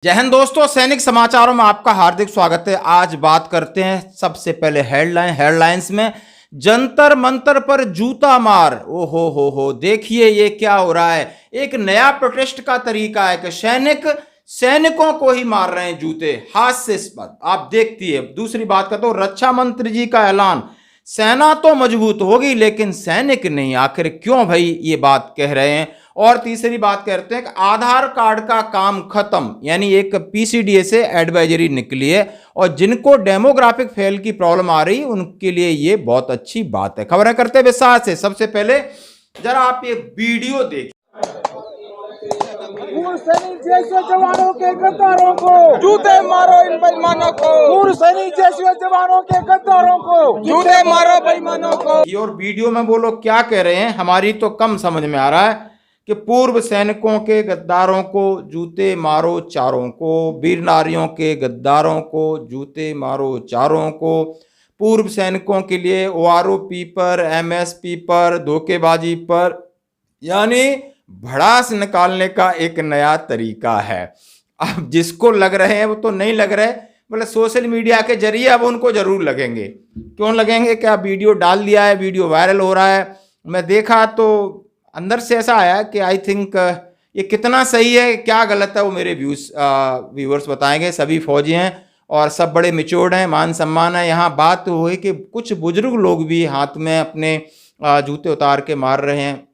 जय हिंद दोस्तों, सैनिक समाचारों में आपका हार्दिक स्वागत है। आज बात करते हैं सबसे पहले हेडलाइंस में जंतर मंतर पर जूता मार। ओहो हो, देखिए ये क्या हो रहा है। एक नया प्रोटेस्ट का तरीका है कि सैनिकों को ही मार रहे हैं जूते। हास्यास्पद, आप देखती है। दूसरी बात का तो रक्षा मंत्री जी का ऐलान, सेना तो मजबूत होगी लेकिन सैनिक नहीं। आखिर क्यों भाई ये बात कह रहे हैं। और तीसरी बात करते हैं कि आधार कार्ड का काम खत्म, यानी एक पीसीडीए से एडवाइजरी निकली है और जिनको डेमोग्राफिक फेल की प्रॉब्लम आ रही उनके लिए ये बहुत अच्छी बात है। खबरें करते विस्तार से। सबसे पहले जरा आप ये वीडियो देखिए। पूर्व सैनिक जैसे जवानों के गद्दारों को जूते मारो, इन बेईमानों को। पूर्व सैनिक जैसे जवानों के गद्दारों को जूते मारो, बेईमानों को। और वीडियो में वो लोग क्या कह रहे हैं हमारी तो कम समझ में आ रहा है कि पूर्व सैनिकों के गद्दारों को जूते मारो चारों को, वीर नारियों के गद्दारों को जूते मारो चारों को, पूर्व सैनिकों के लिए ओआरओपी पर, एमएसपी पर, धोखेबाजी पर, यानी भड़ास निकालने का एक नया तरीका है। अब जिसको लग रहे हैं वो तो नहीं लग रहे, मतलब सोशल मीडिया के जरिए अब उनको जरूर लगेंगे। क्यों लगेंगे? क्या वीडियो डाल दिया है, वीडियो वायरल हो रहा है। मैं देखा तो अंदर से ऐसा आया कि आई थिंक ये कितना सही है क्या गलत है वो मेरे व्यूअर्स बताएंगे। सभी फौजी हैं और सब बड़े मिच्योर्ड हैं, मान सम्मान है। यहाँ बात हुई कि कुछ बुजुर्ग लोग भी हाथ में अपने जूते उतार के मार रहे हैं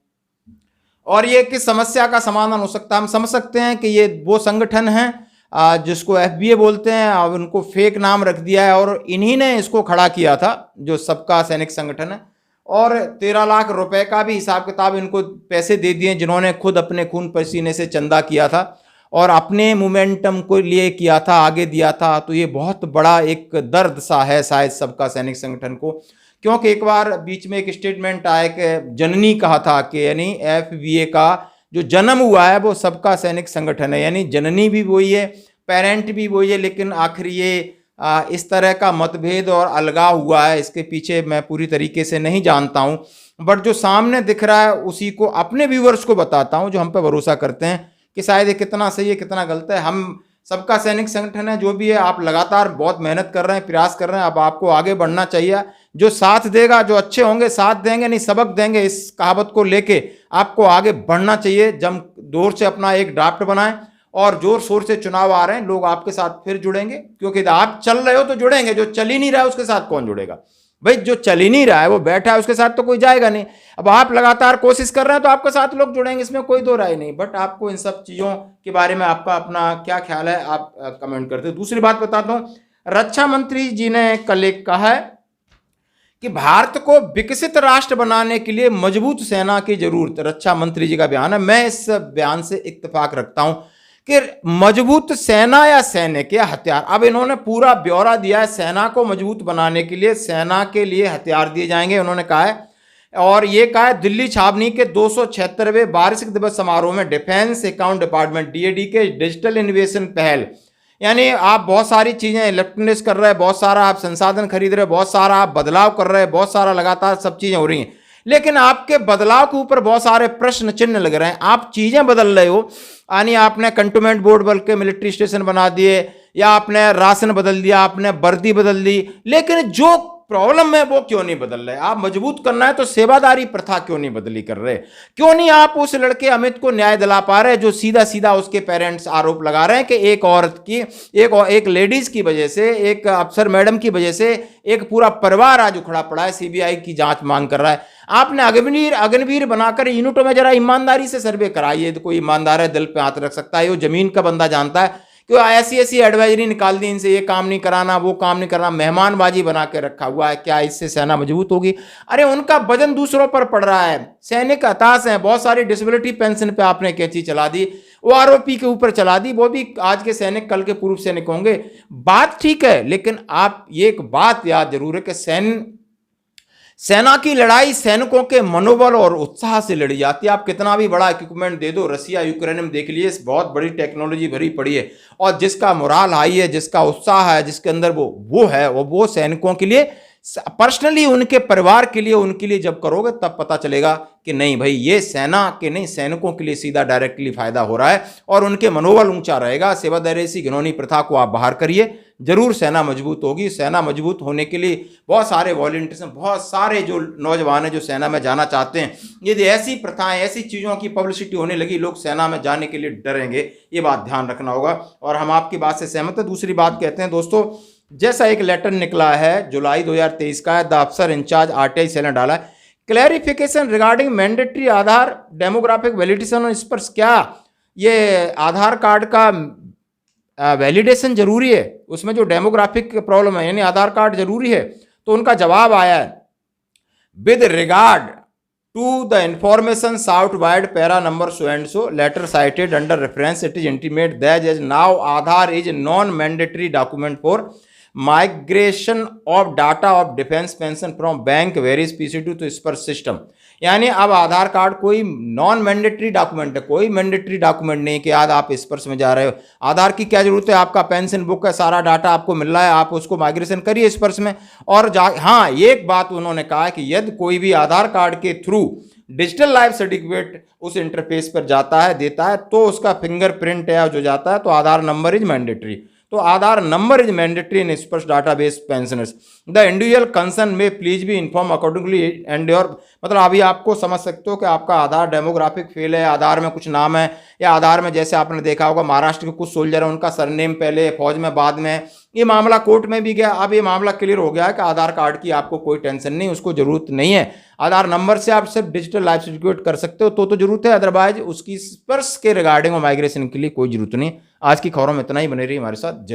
और ये किस समस्या का समाधान हो सकता है हम समझ सकते हैं कि ये वो संगठन है जिसको एफबीए बोलते हैं। अब उनको फेक नाम रख दिया है और इन्हीं ने इसको खड़ा किया था, जो सबका सैनिक संगठन है। और 13 लाख रुपए का भी हिसाब किताब इनको पैसे दे दिए जिन्होंने खुद अपने खून पसीने से चंदा किया था और अपने मोमेंटम को लिए किया था, आगे दिया था। तो ये बहुत बड़ा एक दर्द सा है शायद सबका सैनिक संगठन को, क्योंकि एक बार बीच में एक स्टेटमेंट आया कि जननी कहा था कि यानी एफबीए का जो जन्म हुआ है वो सबका सैनिक संगठन है, यानी जननी भी वही है, पेरेंट भी वही है। लेकिन आखिर ये इस तरह का मतभेद और अलगाव हुआ है, इसके पीछे मैं पूरी तरीके से नहीं जानता हूं, बट जो सामने दिख रहा है उसी को अपने व्यूवर्स को बताता हूं जो हम पे भरोसा करते हैं कि शायद ये कितना सही है कितना गलत है। हम सबका सैनिक संगठन है, जो भी है, आप लगातार बहुत मेहनत कर रहे हैं, प्रयास कर रहे हैं। अब आपको आगे बढ़ना चाहिए। जो साथ देगा, जो अच्छे होंगे साथ देंगे, नहीं सबक देंगे, इस कहावत को लेके आपको आगे बढ़ना चाहिए। जम दौर से अपना एक ड्राफ्ट बनाएं और जोर शोर से चुनाव आ रहे हैं, लोग आपके साथ फिर जुड़ेंगे, क्योंकि आप चल रहे हो तो जुड़ेंगे। जो चल ही नहीं रहा है उसके साथ कौन जुड़ेगा भाई? जो चल ही नहीं रहा है वो बैठा है, उसके साथ तो कोई जाएगा नहीं। अब आप लगातार कोशिश कर रहे हैं तो आपके साथ लोग जुड़ेंगे, इसमें कोई दो राय नहीं। बट आपको इन सब चीजों के बारे में आपका अपना क्या ख्याल है, आप कमेंट करते हैं। दूसरी बात बताता हूं, रक्षा मंत्री जी ने कल एक कहा है कि भारत को विकसित राष्ट्र बनाने के लिए मजबूत सेना की जरूरत। रक्षा मंत्री जी का बयान है, मैं इस बयान से इत्तेफाक रखता हूं कि मजबूत सेना या सैनिक या हथियार। अब इन्होंने पूरा ब्यौरा दिया है, सेना को मजबूत बनाने के लिए सेना के लिए हथियार दिए जाएंगे उन्होंने कहा है। और ये कहा है दिल्ली छावनी के 276वें वार्षिक दिवस समारोह में डिफेंस अकाउंट डिपार्टमेंट डीएडी के डिजिटल इनोवेशन पहल, यानी आप बहुत सारी चीजें इलेक्ट्रॉनिक्स कर रहे हैं, बहुत सारा आप संसाधन खरीद रहे हैं, बहुत सारा आप बदलाव कर रहे हैं, बहुत सारा लगातार सब चीजें हो रही हैं, लेकिन आपके बदलाव के ऊपर बहुत सारे प्रश्न चिन्ह लग रहे हैं। आप चीजें बदल रहे हो, यानी आपने कंटोनमेंट बोर्ड बल के मिलिट्री स्टेशन बना दिए, या आपने राशन बदल दिया, आपने वर्दी बदल दी, लेकिन जो प्रॉब्लम है वो क्यों नहीं बदल रहे? आप मजबूत करना है तो सेवादारी प्रथा क्यों नहीं बदली कर रहे? क्यों नहीं आप उस लड़के अमित को न्याय दिला पा रहे जो सीधा सीधा उसके पेरेंट्स आरोप लगा रहे हैं कि एक औरत की, एक लेडीज की वजह से, एक अफसर मैडम की वजह से एक पूरा परिवार आज उखड़ा पड़ा है, सीबीआई की जांच मांग कर रहा है। आपने अग्निवीर बनाकर यूनिटों में जरा ईमानदारी से सर्वे कराइए। तो कोई ईमानदार है दिल पे हाथ रख सकता है, वो जमीन का बंदा जानता है कि ऐसी एडवाइजरी निकाल दी, इनसे ये काम नहीं कराना, वो काम नहीं कराना, मेहमानबाजी बना के रखा हुआ है। क्या इससे सेना मजबूत होगी? अरे उनका वजन दूसरों पर पड़ रहा है। सैनिक हताश हैं, बहुत सारी डिसेबिलिटी पेंशन पे आपने कैची चला दी, वो आरोपी के ऊपर चला दी। वो भी आज के सैनिक कल के पूर्व सैनिक होंगे, बात ठीक है, लेकिन आप ये एक बात याद जरूर है कि सेना की लड़ाई सैनिकों के मनोबल और उत्साह से लड़ी जाती है। आप कितना भी बड़ा इक्विपमेंट दे दो, रसिया यूक्रेन में देख लिए, बहुत बड़ी टेक्नोलॉजी भरी पड़ी है, और जिसका मोराल हाई है, जिसका उत्साह है, जिसके अंदर वो है, वो सैनिकों के लिए पर्सनली उनके परिवार के लिए जब करोगे तब पता चलेगा कि नहीं भाई ये सेना के नहीं, सैनिकों के लिए सीधा डायरेक्टली फायदा हो रहा है और उनके मनोबल ऊंचा रहेगा। सेवा दरेसी घिनौनी प्रथा को आप बाहर करिए, जरूर सेना मजबूत होगी। सेना मजबूत होने के लिए बहुत सारे वॉलंटियर्स हैं, बहुत सारे जो नौजवान हैं जो सेना में जाना चाहते हैं। यदि ऐसी प्रथाएं, ऐसी चीज़ों की पब्लिसिटी होने लगी, लोग सेना में जाने के लिए डरेंगे, ये बात ध्यान रखना होगा। और हम आपकी बात से सहमत हैं। दूसरी बात कहते हैं दोस्तों, जैसा एक लेटर निकला है जुलाई 2023 का है, द अफसर इंचार्ज RTI सेल ने डाला है, क्लैरिफिकेशन रिगार्डिंग मैंडेटरी आधार डेमोग्राफिक वैलिडेशन। इस पर क्या ये आधार कार्ड का वैलिडेशन जरूरी है, उसमें जो डेमोग्राफिक प्रॉब्लम है यानी आधार कार्ड जरूरी है? तो उनका जवाब आया है, with regard to the information sought vide para number so and so letter cited under reference, it is intimated that as now Aadhaar is non mandatory document for migration of data of defence pension from bank various PCT to Sparsh system. यानी अब Aadhaar card कोई non mandatory document है, कोई mandatory document नहीं कि आज आप स्पर्श में जा रहे हो। आधार की क्या जरूरत है? आपका पेंशन बुक है, सारा डाटा आपको मिल रहा है, आप उसको माइग्रेशन करिए स्पर्श में। और हाँ, एक बात उन्होंने कहा कि यदि कोई भी आधार कार्ड के थ्रू डिजिटल लाइफ सर्टिफिकेट उस इंटरफेस पर जाता है, देता है, तो उसका फिंगरप्रिंट है जो जाता है, तो आधार नंबर इज मैंडेटरी। तो आधार नंबर इज मैंडेटरी इन स्पर्श database pensioners. The individual concern में प्लीज भी इन्फॉर्म अकॉर्डिंगली एंड योर, मतलब अभी आपको समझ सकते हो कि आपका आधार डेमोग्राफिक फेल है, आधार में कुछ नाम है, या आधार में जैसे आपने देखा होगा महाराष्ट्र के कुछ सोल्जर हैं, उनका सरनेम पहले फौज में बाद में, ये मामला कोर्ट में भी गया। अब ये मामला क्लियर हो गया है कि आधार कार्ड की आपको कोई टेंशन नहीं, उसको जरूरत नहीं है। आधार नंबर से आप सिर्फ डिजिटल लाइफ सर्टिफिकेट कर सकते हो तो जरूरत है, अदरवाइज उसकी स्पर्श के रिगार्डिंग और माइग्रेशन के लिए कोई जरूरत नहीं। आज की खबरों में इतना ही, बने रही हमारे साथ। जय।